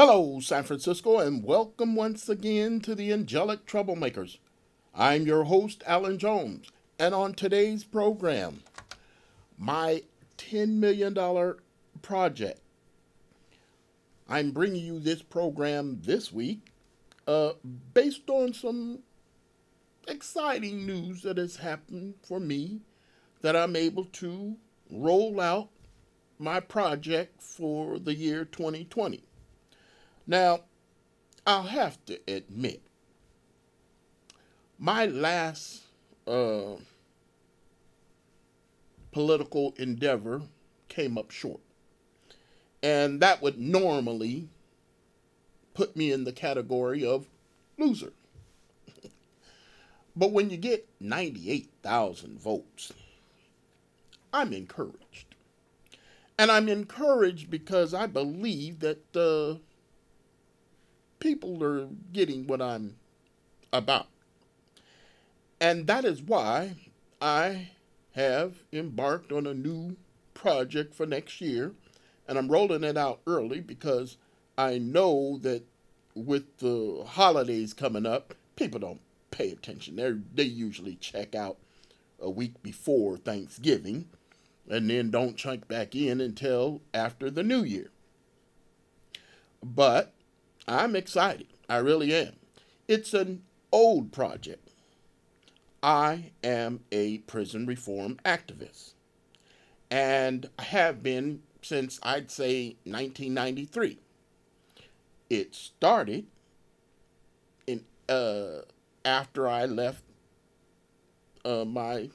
Hello, San Francisco, and welcome once again to the Angelic Troublemakers. I'm your host, Alan Jones, and on today's program, my $10 million project. I'm bringing you this program this week uh, based on some exciting news that has happened for me that I'm able to roll out my project for the year 2020. Now, I'll have to admit, my last uh, political endeavor came up short. And that would normally put me in the category of loser. But when you get 98,000 votes, I'm encouraged. And I'm encouraged because I believe that people are getting what I'm about. And that is why I have embarked on a new project for next year. And I'm rolling it out early because I know that with the holidays coming up, people don't pay attention. They usually check out a week before Thanksgiving and then don't check back in until after the new year. But I'm excited. I really am. It's an old project. I am a prison reform activist and have been since I'd say 1993. It started in after I left my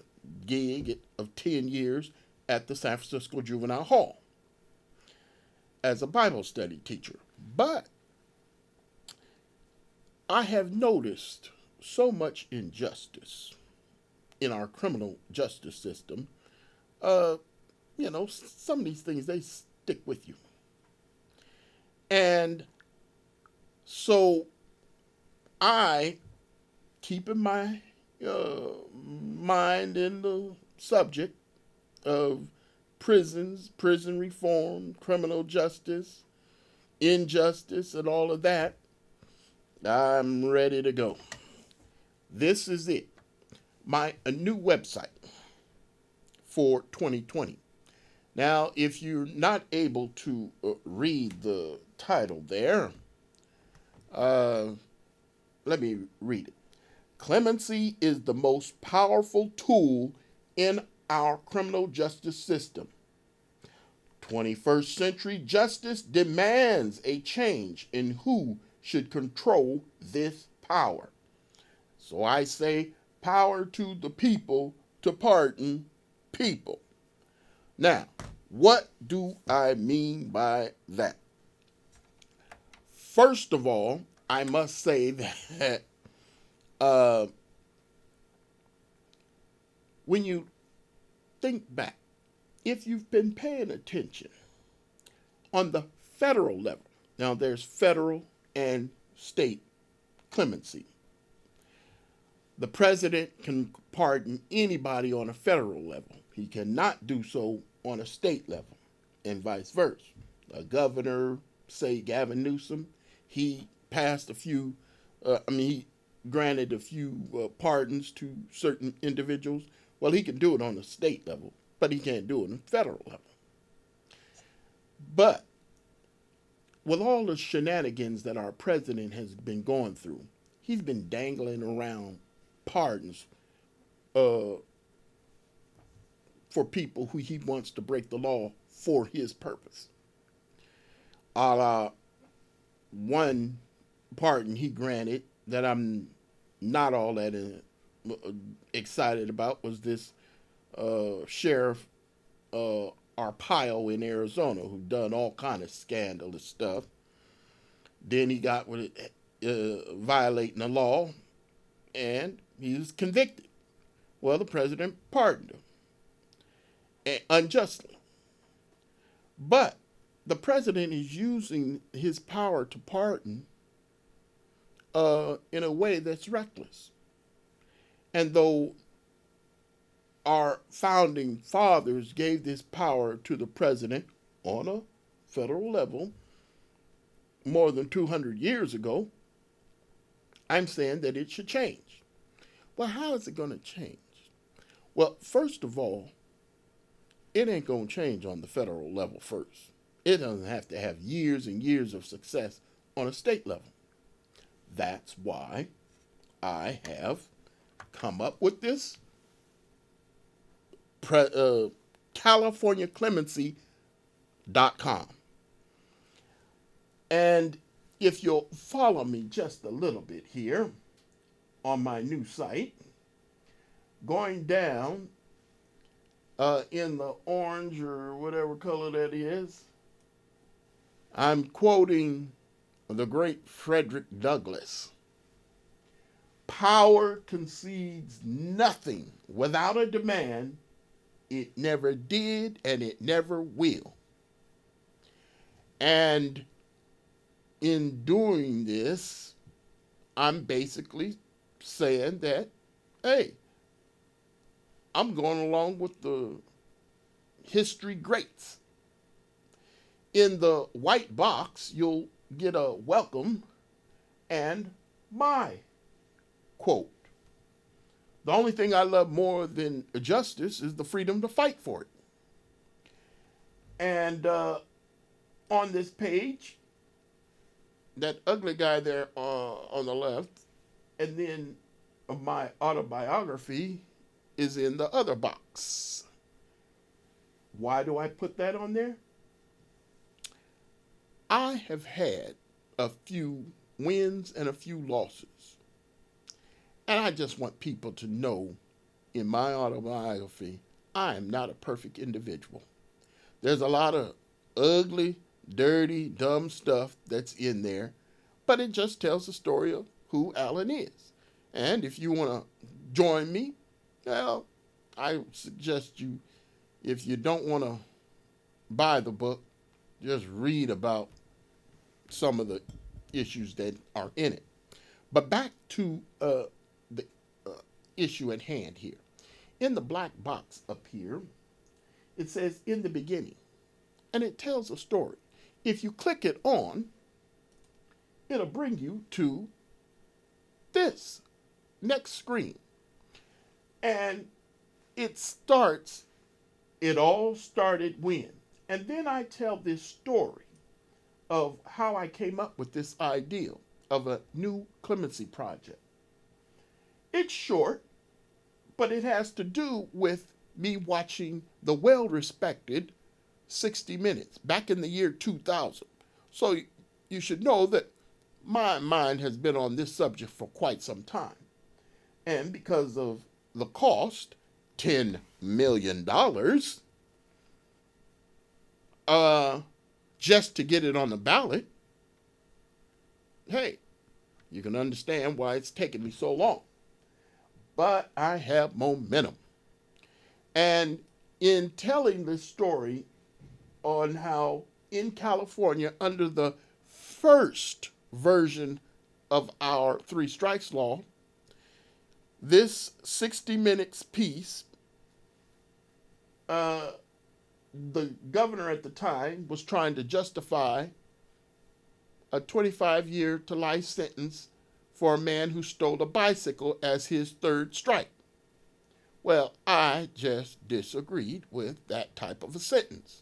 gig of 10 years at the San Francisco Juvenile Hall as a Bible study teacher. But I have noticed so much injustice in our criminal justice system. Uh, some of these things, they stick with you. And so I, keeping my mind in the subject of prisons, prison reform, criminal justice, injustice, and all of that, I'm ready to go. This is it. A new website for 2020. Now, if you're not able to read the title there, uh, let me read it. Clemency is the most powerful tool in our criminal justice system. 21st century justice demands a change in who should control this power. So I say, power to the people to pardon people. Now, what do I mean by that? First of all, I must say that uh, when you think back, if you've been paying attention on the federal level, now there's federal and state clemency. The president can pardon anybody on a federal level. He cannot do so on a state level, and vice versa. A governor, say Gavin Newsom, he passed a few, he granted a few pardons to certain individuals. Well, he can do it on a state level, but he can't do it on a federal level. But with all the shenanigans that our president has been going through, he's been dangling around pardons uh, for people who he wants to break the law for his purpose. A la one pardon he granted that I'm not all that excited about was this sheriff Arpaio in Arizona who done all kind of scandalous stuff. Then he got with it, violating the law, and he was convicted. Well, the president pardoned him unjustly. But the president is using his power to pardon in a way that's reckless. And though our founding fathers gave this power to the president on a federal level, more than 200 years ago, I'm saying that it should change. Well, how is it going to change? Well, first of all, it ain't going to change on the federal level first. It doesn't have to have years and years of success on a state level. That's why I have come up with this CaliforniaClemency.com. And if you'll follow me just a little bit here on my new site, going down in the orange or whatever color that is, I'm quoting the great Frederick Douglass. Power concedes nothing without a demand. It never did and it never will. And in doing this, I'm basically saying that, hey, I'm going along with the history greats. In the white box, you'll get a welcome and my quote. The only thing I love more than justice is the freedom to fight for it. And on this page, that ugly guy there on the left, and then my autobiography is in the other box. Why do I put that on there? I have had a few wins and a few losses. And I just want people to know in my autobiography, I am not a perfect individual. There's a lot of ugly, dirty, dumb stuff that's in there, but it just tells the story of who Alan is. And if you want to join me, well, I suggest you, if you don't want to buy the book, just read about some of the issues that are in it. But back to the issue at hand here. In the black box up here, it says in the beginning, and it tells a story. If you click it on, it'll bring you to this next screen. And it all started when. And then I tell this story of how I came up with this idea of a new clemency project. It's short, but it has to do with me watching the well-respected 60 Minutes back in the year 2000. So you should know that my mind has been on this subject for quite some time. And because of the cost, $10 million, just to get it on the ballot, hey, you can understand why it's taken me so long. But I have momentum. And in telling this story on how in California, under the first version of our three strikes law, this 60 Minutes piece, the governor at the time was trying to justify a 25-year to life sentence for a man who stole a bicycle as his third strike. Well, I just disagreed with that type of a sentence.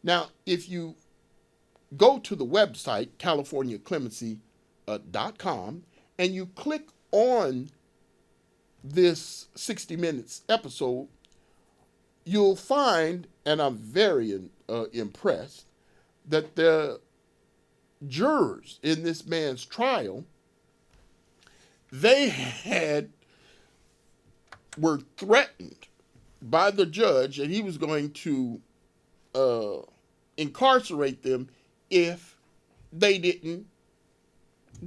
Now, if you go to the website, CaliforniaClemency.com, and you click on this 60 Minutes episode, you'll find, and I'm very impressed, that the jurors in this man's trial, were threatened by the judge that he was going to incarcerate them if they didn't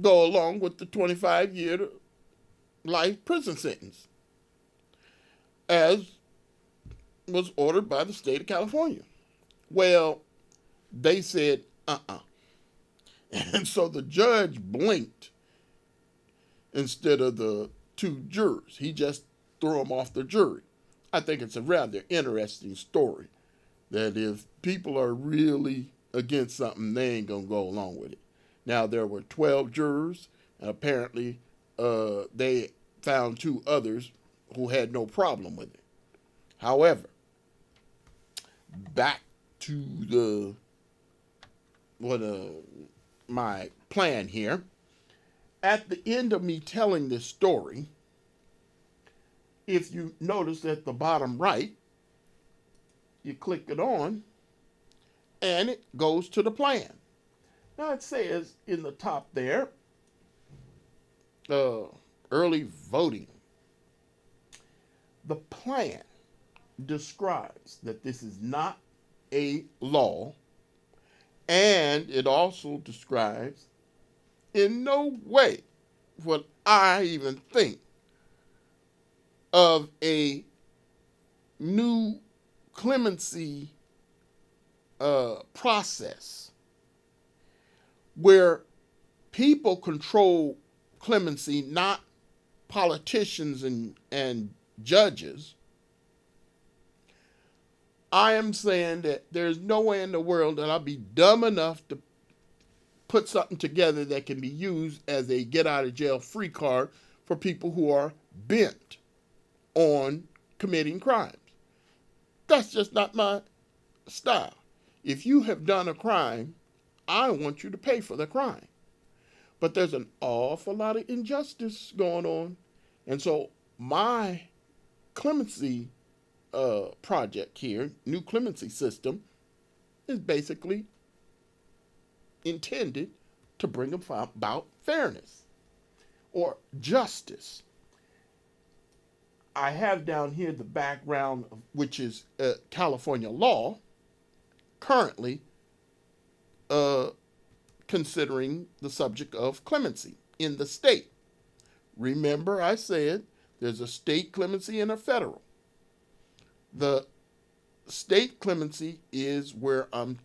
go along with the 25-year life prison sentence, as was ordered by the state of California. Well, they said, And so the judge blinked instead of the two jurors. He just threw them off the jury. I think it's a rather interesting story, that if people are really against something, they ain't going to go along with it. Now, there were 12 jurors, and apparently they found two others who had no problem with it. However, back to the what my plan here. At the end of me telling this story, if you notice at the bottom right, you click it on, and it goes to the plan. Now it says in the top there, early voting. The plan describes that this is not a law, and it also describes in no way would I even think of a new clemency process where people control clemency, not politicians and judges. I am saying that there's no way in the world that I'll be dumb enough to put something together that can be used as a get out of jail free card for people who are bent on committing crimes. That's just not my style. If you have done a crime, I want you to pay for the crime. But there's an awful lot of injustice going on. And so my clemency project here, new clemency system, is basically intended to bring about fairness or justice. I have down here the background, which is California law, currently considering the subject of clemency in the state. Remember, I said there's a state clemency and a federal. The state clemency is where I'm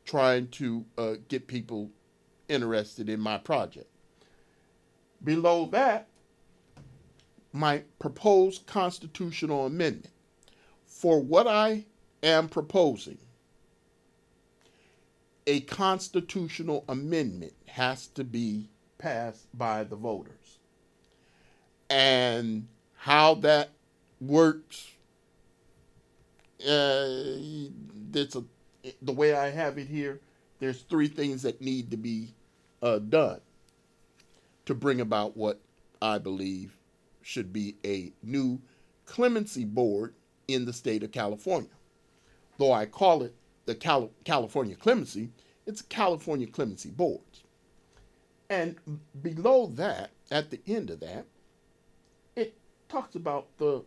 trying to get people interested in my project. Below that, my proposed constitutional amendment. For what I am proposing, a constitutional amendment has to be passed by the voters. And how that works, the way I have it here, there's three things that need to be done to bring about what I believe should be a new clemency board in the state of California. Though I call it the California Clemency, it's California Clemency Boards. And below that, at the end of that, it talks about the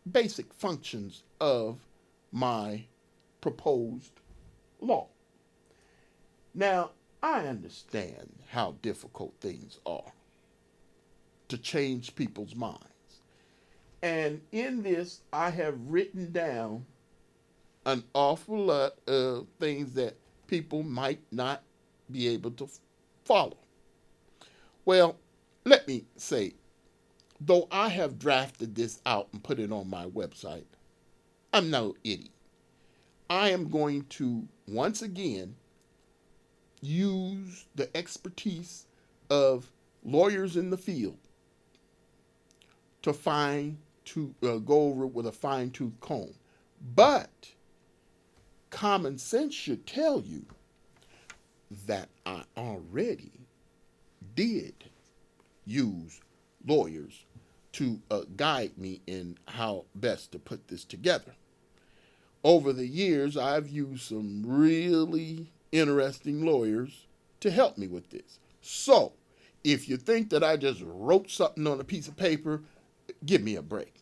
basic functions of my proposed law. Now, I understand how difficult things are to change people's minds. And in this, I have written down an awful lot of things that people might not be able to follow. Well, let me say, though I have drafted this out and put it on my website, I'm no idiot. I am going to, once again, use the expertise of lawyers in the field to go over it with a fine-tooth comb. But common sense should tell you that I already did use lawyers to guide me in how best to put this together. Over the years, I've used some really interesting lawyers to help me with this. So, if you think that I just wrote something on a piece of paper, give me a break.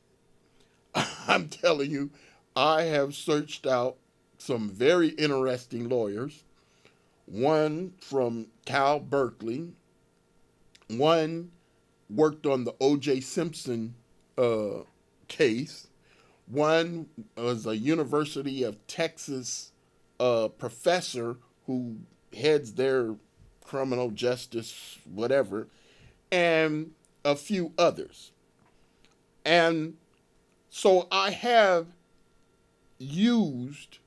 I'm telling you, I have searched out some very interesting lawyers. One from Cal Berkeley. One worked on the O.J. Simpson case. One was a University of Texas professor who heads their criminal justice, whatever, and a few others. And so I have used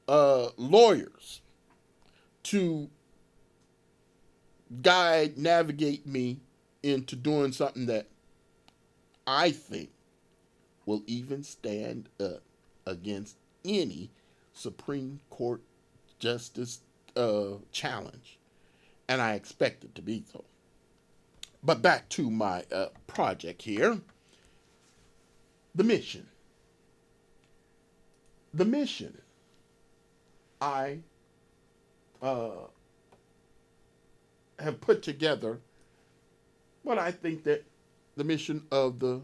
lawyers to guide, navigate me into doing something that I think will even stand up against any Supreme Court justice challenge. And I expect it to be so. But back to my project here. The mission. The mission. I have put together what I think that the mission of the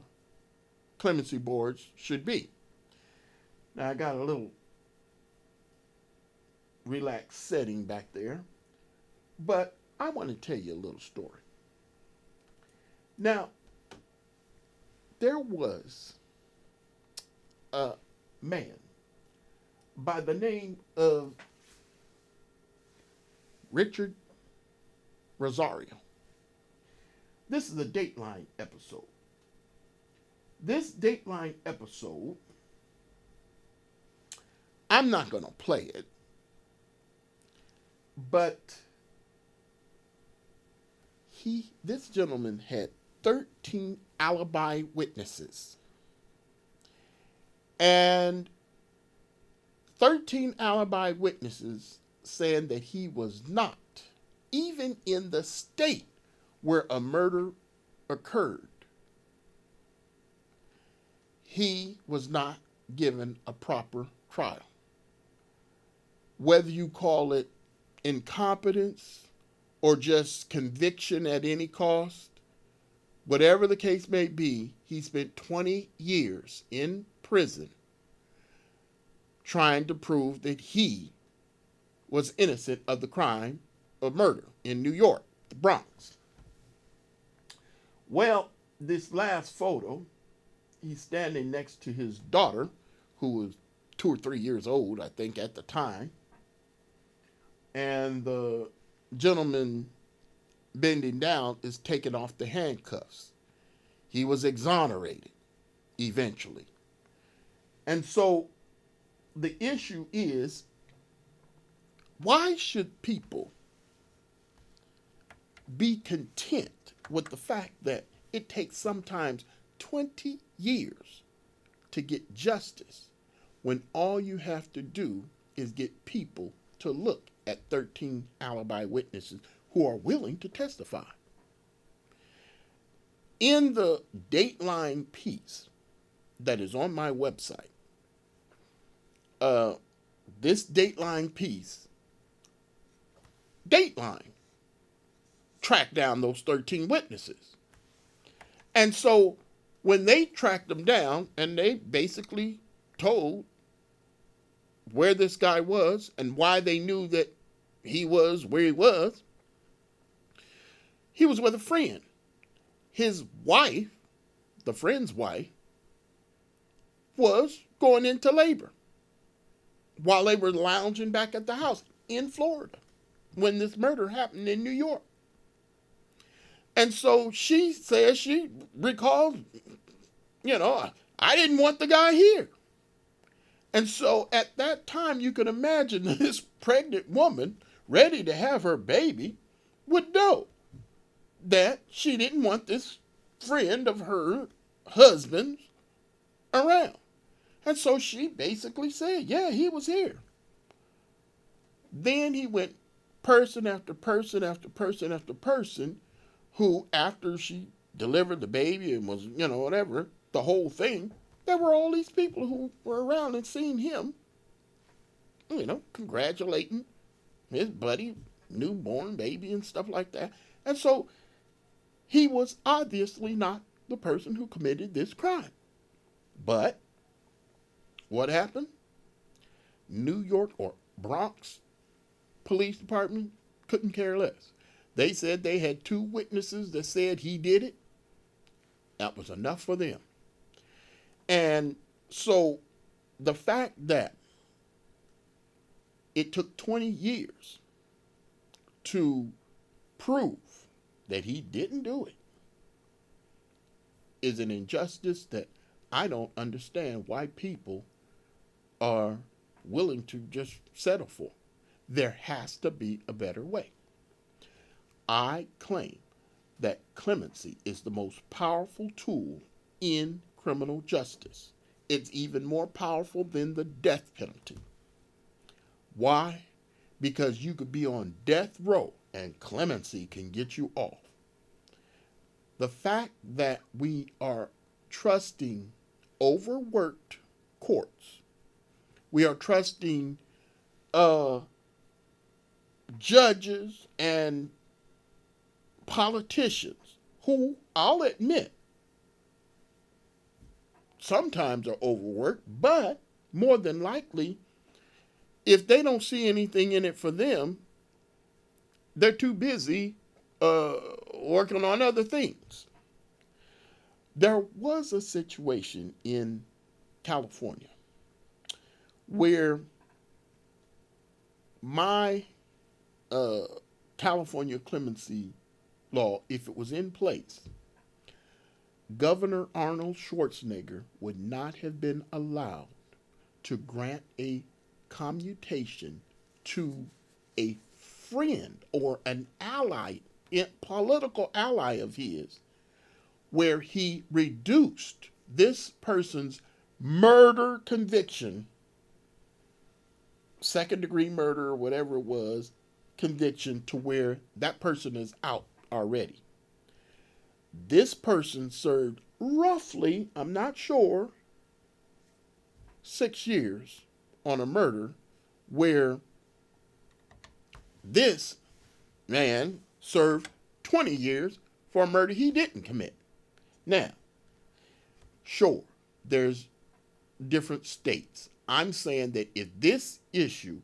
clemency boards should be. Now, I got a little relaxed setting back there, but I want to tell you a little story. Now, there was a man by the name of Richard Rosario. This is a Dateline episode. This Dateline episode, I'm not going to play it, but this gentleman had 13 alibi witnesses. And 13 alibi witnesses saying that he was not even in the state where a murder occurred. He was not given a proper trial. Whether you call it incompetence or just conviction at any cost, whatever the case may be, he spent 20 years in prison trying to prove that he was innocent of the crime of murder in New York, the Bronx. Well, this last photo, he's standing next to his daughter, who was 2 or 3 years old, I think, at the time. And the gentleman bending down is taking off the handcuffs. He was exonerated eventually. And so the issue is, why should people be content with the fact that it takes sometimes 20 years to get justice when all you have to do is get people to look at 13 alibi witnesses who are willing to testify? In the Dateline piece that is on my website, this Dateline piece, Dateline tracked down those 13 witnesses. And so when they tracked them down and they basically told where this guy was and why they knew that he was where he was with a friend. His wife, the friend's wife, was going into labor while they were lounging back at the house in Florida when this murder happened in New York. And so she says, she recalls, I didn't want the guy here. And so at that time, you can imagine this pregnant woman ready to have her baby would know that she didn't want this friend of her husband's around. And so she basically said, yeah, he was here. Then he went person after person after person after person who, after she delivered the baby and was, whatever, the whole thing, there were all these people who were around and seen him, congratulating his buddy, newborn baby and stuff like that. And so he was obviously not the person who committed this crime. But what happened? New York or Bronx Police Department couldn't care less. They said they had 2 witnesses that said he did it. That was enough for them. And so the fact that it took 20 years to prove that he didn't do it is an injustice that I don't understand why people are willing to just settle for. There has to be a better way. I claim that clemency is the most powerful tool in criminal justice. It's even more powerful than the death penalty. Why? Because you could be on death row and clemency can get you off. The fact that we are trusting overworked courts, we are trusting uh, judges and politicians who, I'll admit, sometimes are overworked, but more than likely, if they don't see anything in it for them, they're too busy working on other things. There was a situation in California where my uh, California clemency law, if it was in place, Governor Arnold Schwarzenegger would not have been allowed to grant a commutation to a friend or an ally, a political ally of his, where he reduced this person's murder conviction, second degree murder or whatever it was, conviction, to where that person is out already. This person served roughly, I'm not sure, 6 years on a murder where this man served 20 years for a murder he didn't commit. Now, sure, there's different states. I'm saying that if this issue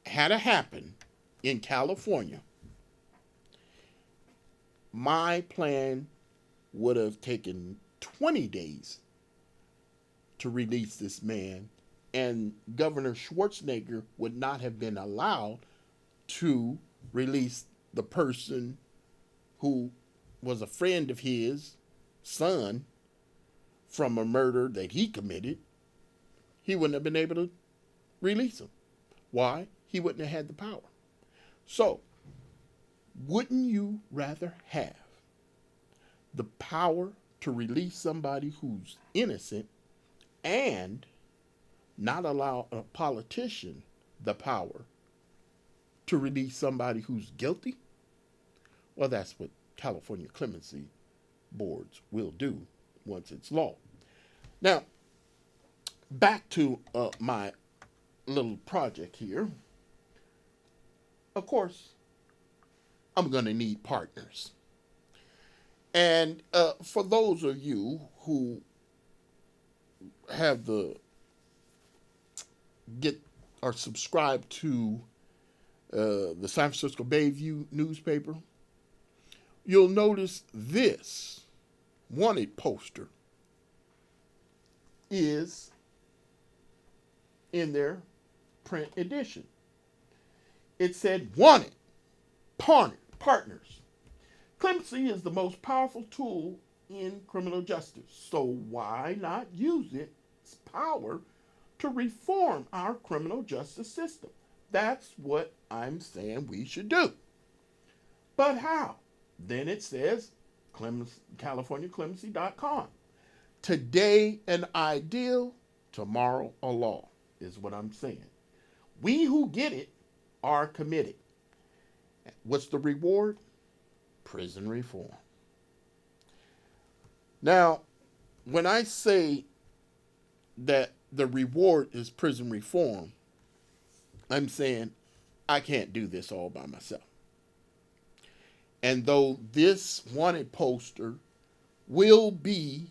had to happen in California, my plan would have taken 20 days to release this man, and Governor Schwarzenegger would not have been allowed to release the person who was a friend of his son from a murder that he committed. He wouldn't have been able to release him. Why? He wouldn't have had the power. So, wouldn't you rather have the power to release somebody who's innocent and not allow a politician the power to release somebody who's guilty? Well, that's what California clemency boards will do once it's law. Now, back to my little project here. Of course, I'm going to need partners. And for those of you who have are subscribed to the San Francisco Bayview newspaper, you'll notice this wanted poster is in their print edition. It said, wanted, partners. Clemency is the most powerful tool in criminal justice, so why not use its power to reform our criminal justice system? That's what I'm saying we should do. But how? Then it says CaliforniaClemency.com. Today an ideal, tomorrow a law, is what I'm saying. We who get it are committed. What's the reward? Prison reform. Now, when I say that the reward is prison reform, I'm saying I can't do this all by myself. And though this wanted poster will be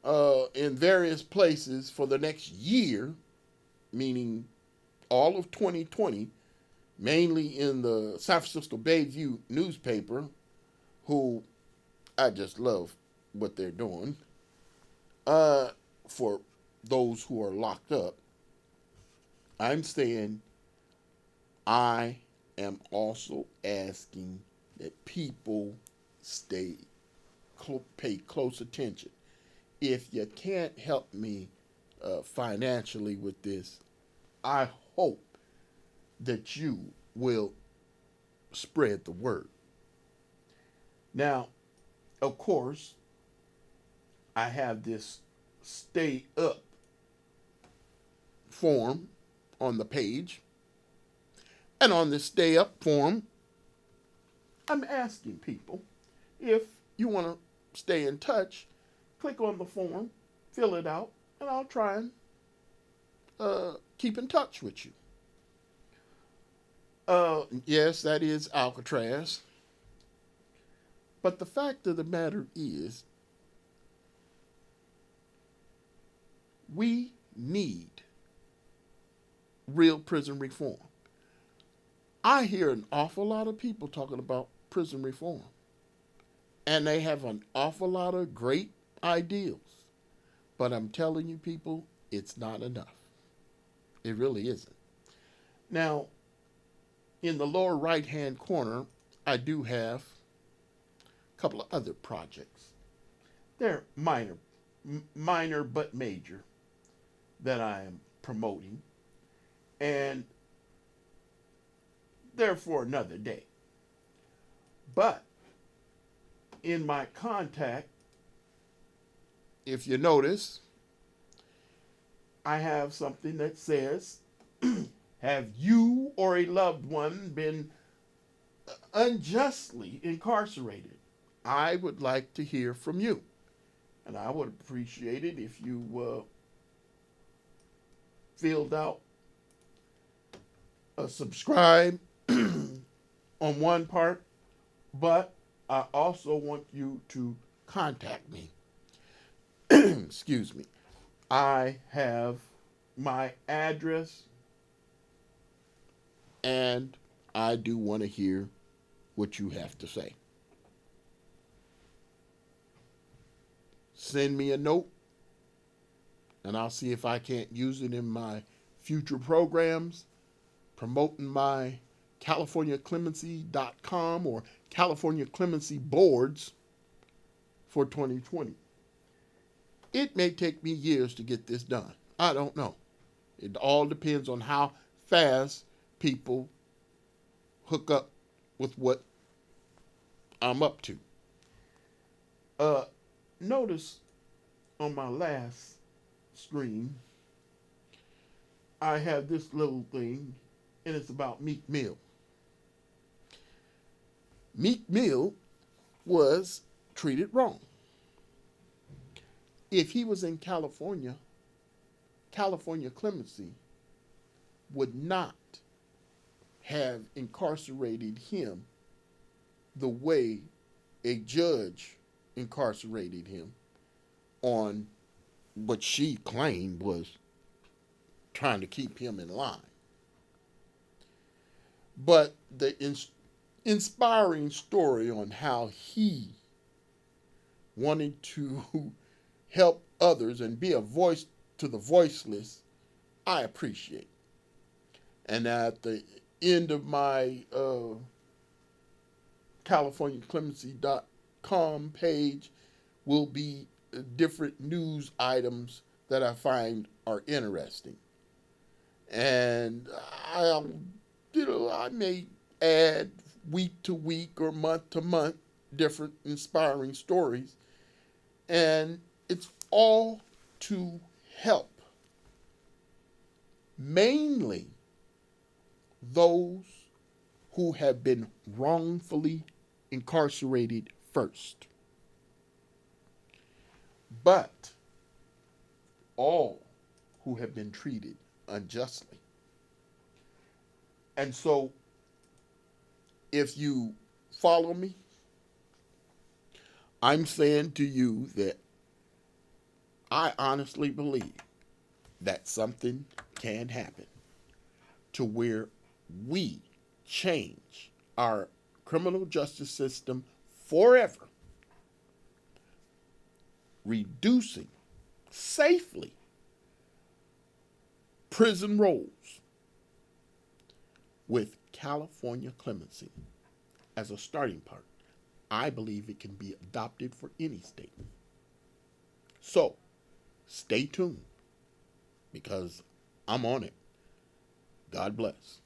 in various places for the next year, meaning all of 2020, mainly in the San Francisco Bayview newspaper, who I just love what they're doing, for those who are locked up, I'm saying I am also asking that people pay close attention. If you can't help me financially with this, I hope that you will spread the word. Now, of course, I have this stay up form on the page. And on this stay up form, I'm asking people if you want to stay in touch, click on the form, fill it out, and I'll try and keep in touch with you. Yes, that is Alcatraz. But the fact of the matter is, we need real prison reform. I hear an awful lot of people talking about prison reform, and they have an awful lot of great ideals. But I'm telling you, people, it's not enough. It really isn't. Now, in the lower right-hand corner, I do have a couple of other projects. They're minor but major that I am promoting, and they're for another day. But in my contact, if you notice, I have something that says, have you or a loved one been unjustly incarcerated? I would like to hear from you. And I would appreciate it if you filled out a subscribe on one part, but I also want you to contact me. Excuse me. I have my address, and I do want to hear what you have to say. Send me a note, and I'll see if I can't use it in my future programs, promoting my CaliforniaClemency.com or California Clemency boards for 2020. It may take me years to get this done. I don't know. It all depends on how fast people hook up with what I'm up to. Notice on my last screen, I have this little thing, and it's about Meek Mill. Meek Mill was treated wrong. If he was in California, California Clemency would not have incarcerated him the way a judge incarcerated him on what she claimed was trying to keep him in line. But the inspiring story on how he wanted to help others and be a voice to the voiceless, I appreciate. And at the end of my CaliforniaClemency.com page will be different news items that I find are interesting. And I may add week to week or month to month different inspiring stories. And it's all to help mainly those who have been wrongfully incarcerated first, but all who have been treated unjustly. And so, if you follow me, I'm saying to you that I honestly believe that something can happen to where we change our criminal justice system forever, reducing safely prison rolls with California Clemency as a starting part. I believe it can be adopted for any state. So, stay tuned, because I'm on it. God bless.